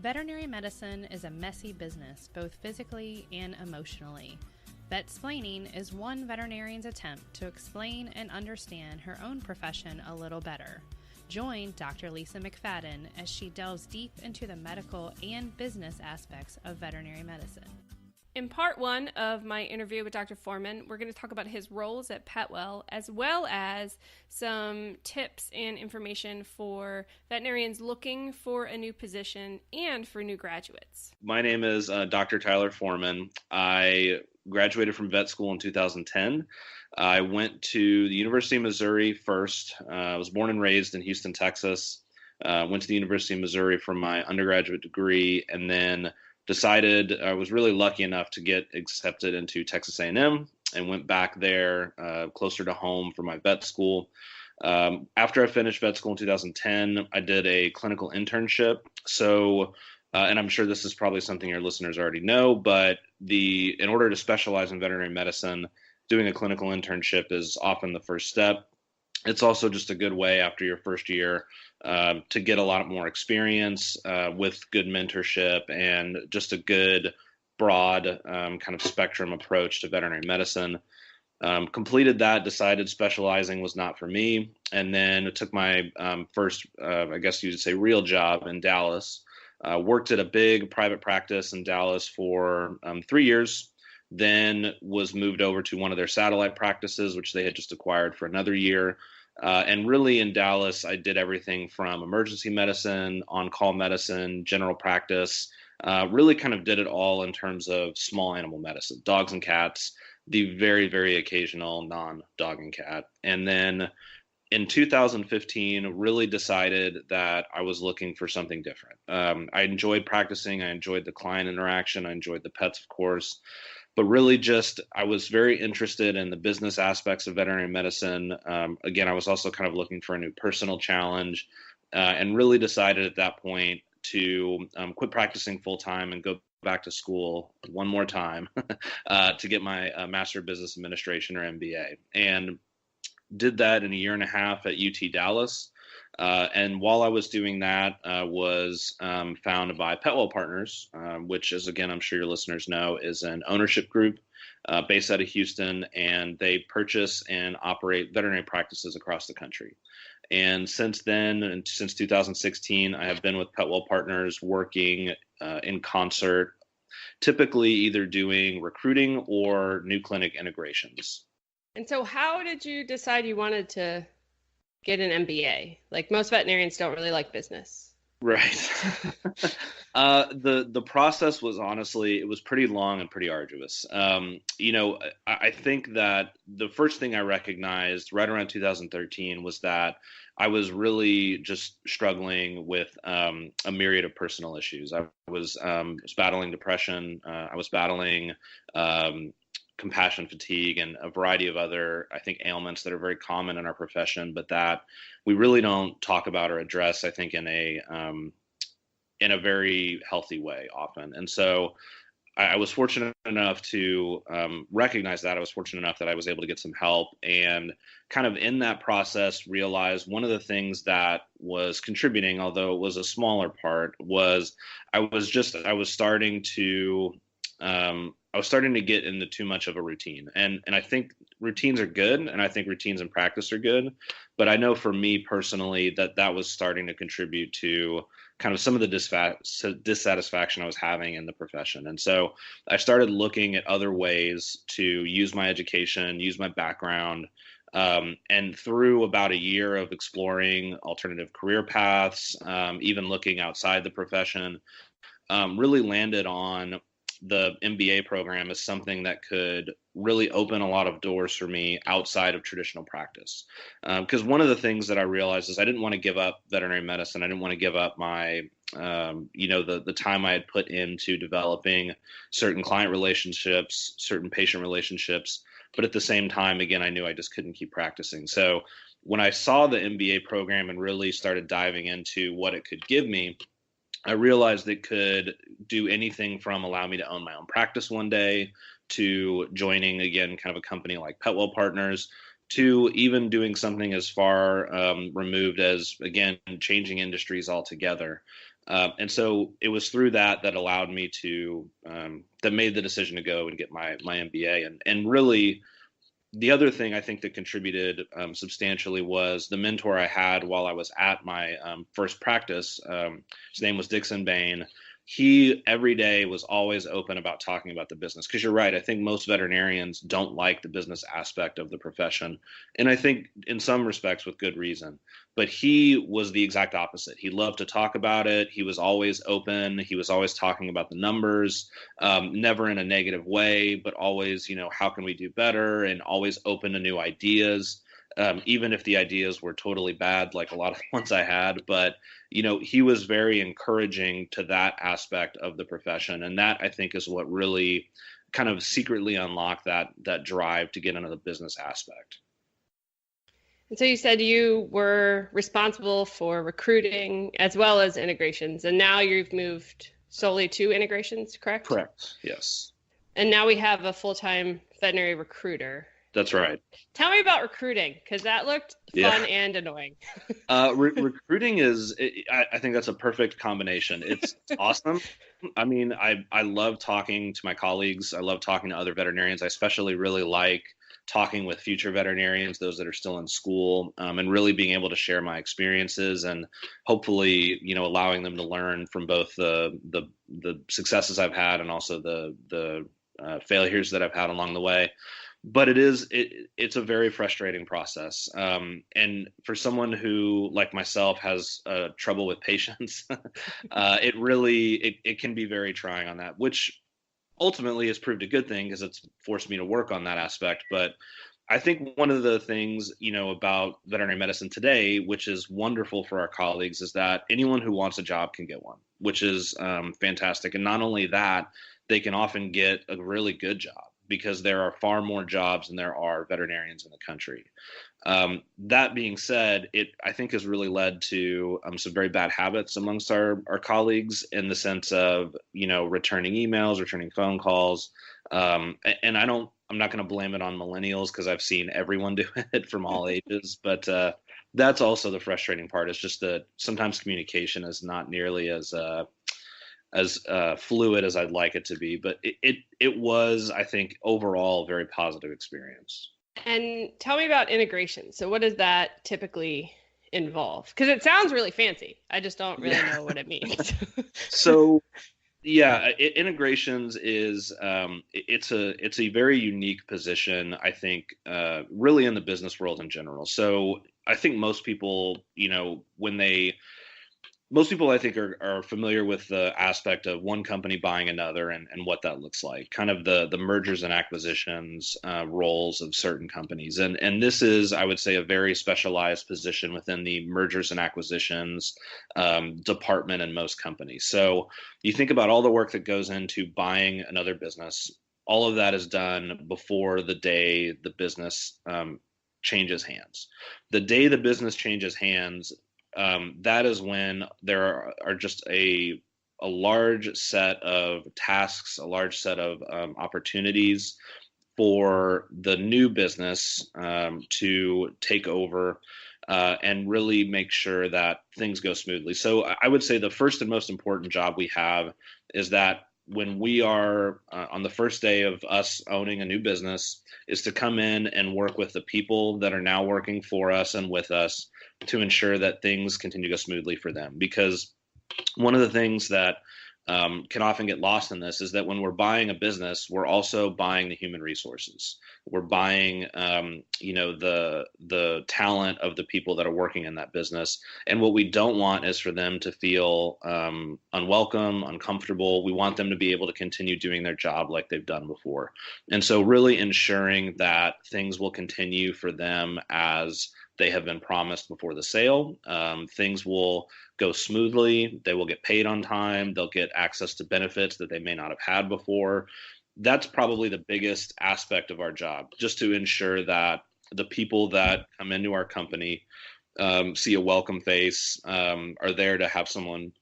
Veterinary medicine is a messy business, both physically and emotionally. Vetsplaining is one veterinarian's attempt to explain and understand her own profession a little better. Join Dr. Lisa McFadden as she delves deep into the medical and business aspects of veterinary medicine. In part one of my interview with Dr. Foreman, we're going to talk about his roles at PetWell, as well as some tips and information for veterinarians looking for a new position and for new graduates. My name is Dr. Tyler Foreman. I graduated from vet school in 2010. I went to the University of Missouri first. I was born and raised in Houston, Texas. Went to the University of Missouri for my undergraduate degree, and then decided I was really lucky enough to get accepted into Texas A&M and went back there closer to home for my vet school. After I finished vet school in 2010, I did a clinical internship. So, and I'm sure this is probably something your listeners already know, but in order to specialize in veterinary medicine, doing a clinical internship is often the first step. It's also just a good way after your first year to get a lot more experience with good mentorship and just a good broad kind of spectrum approach to veterinary medicine. Completed that, decided specializing was not for me, and then took my first, I guess you'd say, real job in Dallas. Worked at a big private practice in Dallas for 3 years, then was moved over to one of their satellite practices, which they had just acquired for another year. And really in Dallas, I did everything from emergency medicine, on-call medicine, general practice, really kind of did it all in terms of small animal medicine, dogs and cats, the very, very occasional non-dog and cat. And then in 2015, really decided that I was looking for something different. I enjoyed practicing. I enjoyed the client interaction. I enjoyed the pets, of course. But really I was very interested in the business aspects of veterinary medicine. Again, I was also kind of looking for a new personal challenge and really decided at that point to quit practicing full time and go back to school one more time to get my Master of Business Administration or MBA. And did that in a year and a half at UT Dallas. And while I was doing that, was founded by PetWell Partners, which is, again, I'm sure your listeners know, is an ownership group based out of Houston, and they purchase and operate veterinary practices across the country. And since then, and since 2016, I have been with PetWell Partners working in concert, typically either doing recruiting or new clinic integrations. And so how did you decide you wanted to get an MBA? Like, most veterinarians don't really like business. Right. The process was honestly, it was pretty long and pretty arduous. I think that the first thing I recognized right around 2013 was that I was really just struggling with a myriad of personal issues. I was battling depression. I was battling compassion fatigue and a variety of other, I think, ailments that are very common in our profession, but that we really don't talk about or address, I think, in a very healthy way often. And so I was fortunate enough to recognize that. I was fortunate enough that I was able to get some help, and kind of in that process realized one of the things that was contributing, although it was a smaller part, was I was starting to get into too much of a routine. And I think routines are good, and I think routines in practice are good. But I know for me personally that was starting to contribute to kind of some of the dissatisfaction I was having in the profession. And so I started looking at other ways to use my education, use my background, and through about a year of exploring alternative career paths, even looking outside the profession, really landed on the MBA program as something that could really open a lot of doors for me outside of traditional practice. Because one of the things that I realized is I didn't want to give up veterinary medicine. I didn't want to give up my, the time I had put into developing certain client relationships, certain patient relationships. But at the same time, again, I knew I just couldn't keep practicing. So when I saw the MBA program and really started diving into what it could give me, I realized it could do anything from allow me to own my own practice one day, to joining, again, kind of a company like PetWell Partners, to even doing something as far removed as, again, changing industries altogether. And so it was through that allowed me to, that made the decision to go and get my MBA. And really, the other thing I think that contributed substantially was the mentor I had while I was at my first practice. His name was Dixon Bain. He every day was always open about talking about the business, because you're right. I think most veterinarians don't like the business aspect of the profession. And I think in some respects with good reason. But he was the exact opposite. He loved to talk about it. He was always open. He was always talking about the numbers, never in a negative way, but always, how can we do better, and always open to new ideas. Even if the ideas were totally bad, like a lot of the ones I had. But, he was very encouraging to that aspect of the profession. And that, I think, is what really kind of secretly unlocked that drive to get into the business aspect. And so you said you were responsible for recruiting as well as integrations, and now you've moved solely to integrations, correct? Correct, yes. And now we have a full-time veterinary recruiter. That's right. Tell me about recruiting, because that looked fun and annoying. Recruiting I think that's a perfect combination. It's awesome. I mean, I love talking to my colleagues. I love talking to other veterinarians. I especially really like talking with future veterinarians, those that are still in school, and really being able to share my experiences and hopefully, allowing them to learn from both the successes I've had and also the failures that I've had along the way. But it's a very frustrating process. And for someone who, like myself, has trouble with patience, it can be very trying on that, which ultimately has proved a good thing because it's forced me to work on that aspect. But I think one of the things, about veterinary medicine today, which is wonderful for our colleagues, is that anyone who wants a job can get one, which is fantastic. And not only that, they can often get a really good job, because there are far more jobs than there are veterinarians in the country. That being said, it, I think, has really led to some very bad habits amongst our colleagues, in the sense of, returning emails, returning phone calls. And I'm not going to blame it on millennials, because I've seen everyone do it from all ages. But that's also the frustrating part, is just that sometimes communication is not nearly as fluid as I'd like it to be. But it was, I think, overall a very positive experience. And tell me about integration. So what does that typically involve? Because it sounds really fancy. I just don't really know what it means. So integrations is it's a very unique position, I think, really in the business world in general. So I think most people, most people, I think, are familiar with the aspect of one company buying another and what that looks like, kind of the mergers and acquisitions roles of certain companies. And this is, I would say, a very specialized position within the mergers and acquisitions department in most companies. So you think about all the work that goes into buying another business. All of that is done before the day the business changes hands. The day the business changes hands, that is when there are just a large set of tasks, a large set of opportunities for the new business to take over and really make sure that things go smoothly. So I would say the first and most important job we have is that when we are on the first day of us owning a new business, is to come in and work with the people that are now working for us and with us to ensure that things continue to go smoothly for them. Because one of the things that can often get lost in this is that when we're buying a business, we're also buying the human resources. We're buying, the talent of the people that are working in that business. And what we don't want is for them to feel unwelcome, uncomfortable. We want them to be able to continue doing their job like they've done before. And so really ensuring that things will continue for them as they have been promised before the sale. Things will go smoothly. They will get paid on time. They'll get access to benefits that they may not have had before. That's probably the biggest aspect of our job, just to ensure that the people that come into our company see a welcome face, are there to have someone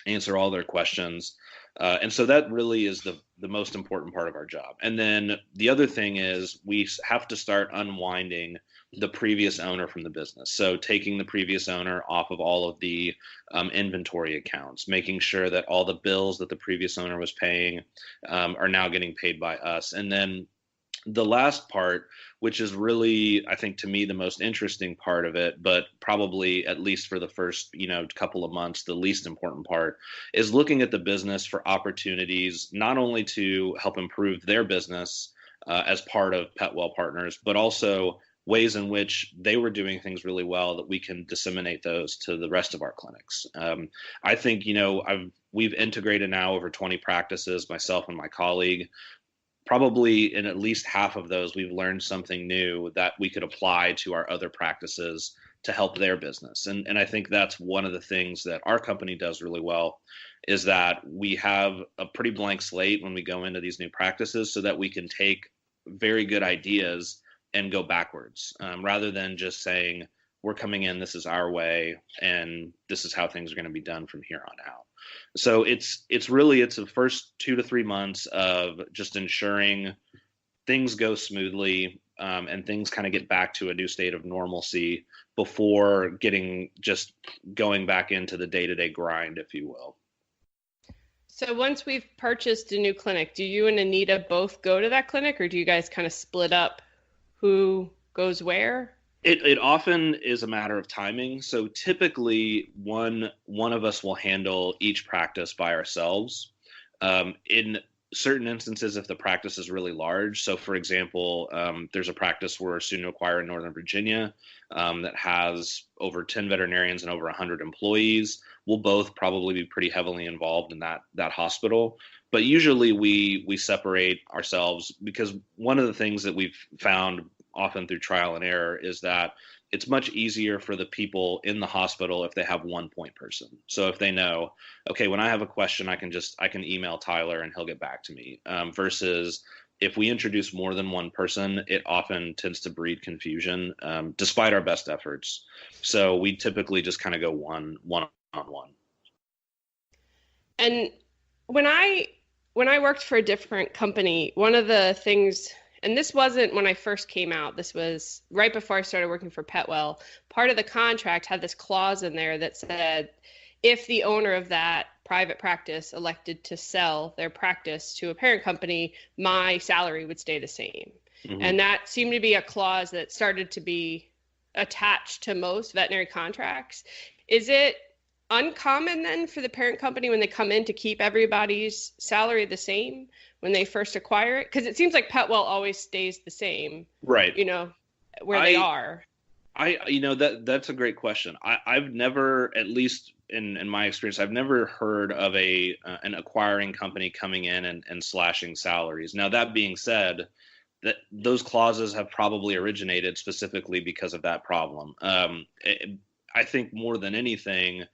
answer all their questions. And so that really is the most important part of our job. And then the other thing is we have to start unwinding the previous owner from the business. So taking the previous owner off of all of the inventory accounts, making sure that all the bills that the previous owner was paying are now getting paid by us. And then the last part, which is really, I think, to me, the most interesting part of it, but probably at least for the first, couple of months, the least important part, is looking at the business for opportunities, not only to help improve their business as part of PetWell partners, but also ways in which they were doing things really well that we can disseminate those to the rest of our clinics. I think, we've integrated now over 20 practices, myself and my colleague. Probably in at least half of those, we've learned something new that we could apply to our other practices to help their business. And I think that's one of the things that our company does really well, is that we have a pretty blank slate when we go into these new practices so that we can take very good ideas and go backwards, rather than just saying, we're coming in, this is our way, and this is how things are going to be done from here on out. So it's the first 2 to 3 months of just ensuring things go smoothly, and things kind of get back to a new state of normalcy before going back into the day-to-day grind, if you will. So once we've purchased a new clinic, do you and Anita both go to that clinic, or do you guys kind of split up who goes where? It often is a matter of timing. So typically one of us will handle each practice by ourselves. In certain instances, if the practice is really large, so for example, there's a practice we're soon to acquire in Northern Virginia that has over 10 veterinarians and over 100 employees. We'll both probably be pretty heavily involved in that hospital. But usually we separate ourselves, because one of the things that we've found often through trial and error is that it's much easier for the people in the hospital if they have one point person. So if they know, okay, when I have a question, I can email Tyler and he'll get back to me, versus if we introduce more than one person, it often tends to breed confusion, despite our best efforts. So we typically just kind of go one on one. And when I worked for a different company, one of the things, and this wasn't when I first came out, this was right before I started working for PetWell, part of the contract had this clause in there that said, if the owner of that private practice elected to sell their practice to a parent company, my salary would stay the same. Mm-hmm. And that seemed to be a clause that started to be attached to most veterinary contracts. Is it uncommon then for the parent company when they come in to keep everybody's salary the same when they first acquire it? Because it seems like PetWell always stays the same, right? Where they are. That's a great question. I've never, at least in my experience, I've never heard of an acquiring company coming in and slashing salaries. Now, that being said, that those clauses have probably originated specifically because of that problem. I think more than anything,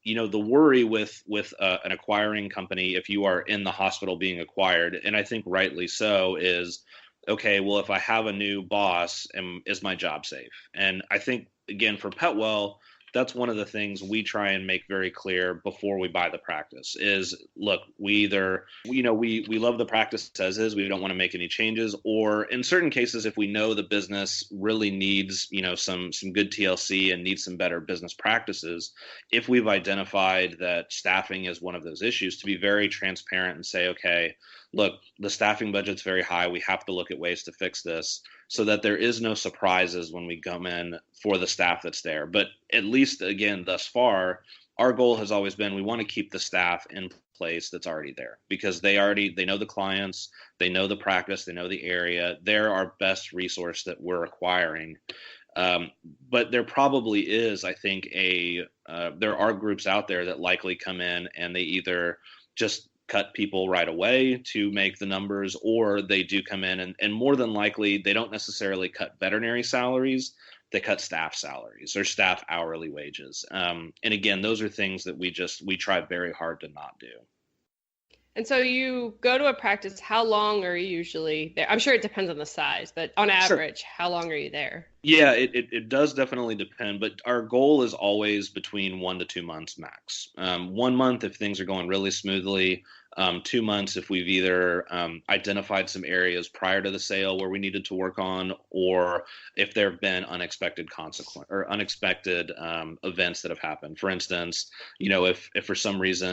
the worry with an acquiring company, if you are in the hospital being acquired, and I think rightly so, is, okay, well, if I have a new boss, is my job safe? And I think, again, for PetWell, that's one of the things we try and make very clear before we buy the practice is, look, we either, we love the practice as is, we don't want to make any changes, or in certain cases, if we know the business really needs, some good TLC and needs some better business practices, if we've identified that staffing is one of those issues, to be very transparent and say, okay, look, the staffing budget's very high, we have to look at ways to fix this, so that there is no surprises when we come in for the staff that's there. But at least, again, thus far, our goal has always been, we want to keep the staff in place that's already there, because they know the clients, they know the practice, they know the area. They're our best resource that we're acquiring. But there probably is, I think, there are groups out there that likely come in and they either just cut people right away to make the numbers, or they do come in and more than likely they don't necessarily cut veterinary salaries, they cut staff salaries or staff hourly wages. And again, those are things that we try very hard to not do. And so you go to a practice, how long are you usually there? I'm sure it depends on the size, but on average, how long are you there? Yeah, it does definitely depend, but our goal is always between 1 to 2 months max. 1 month if things are going really smoothly. 2 months if we've either identified some areas prior to the sale where we needed to work on, or if there have been unexpected consequence or unexpected events that have happened. For instance, if for some reason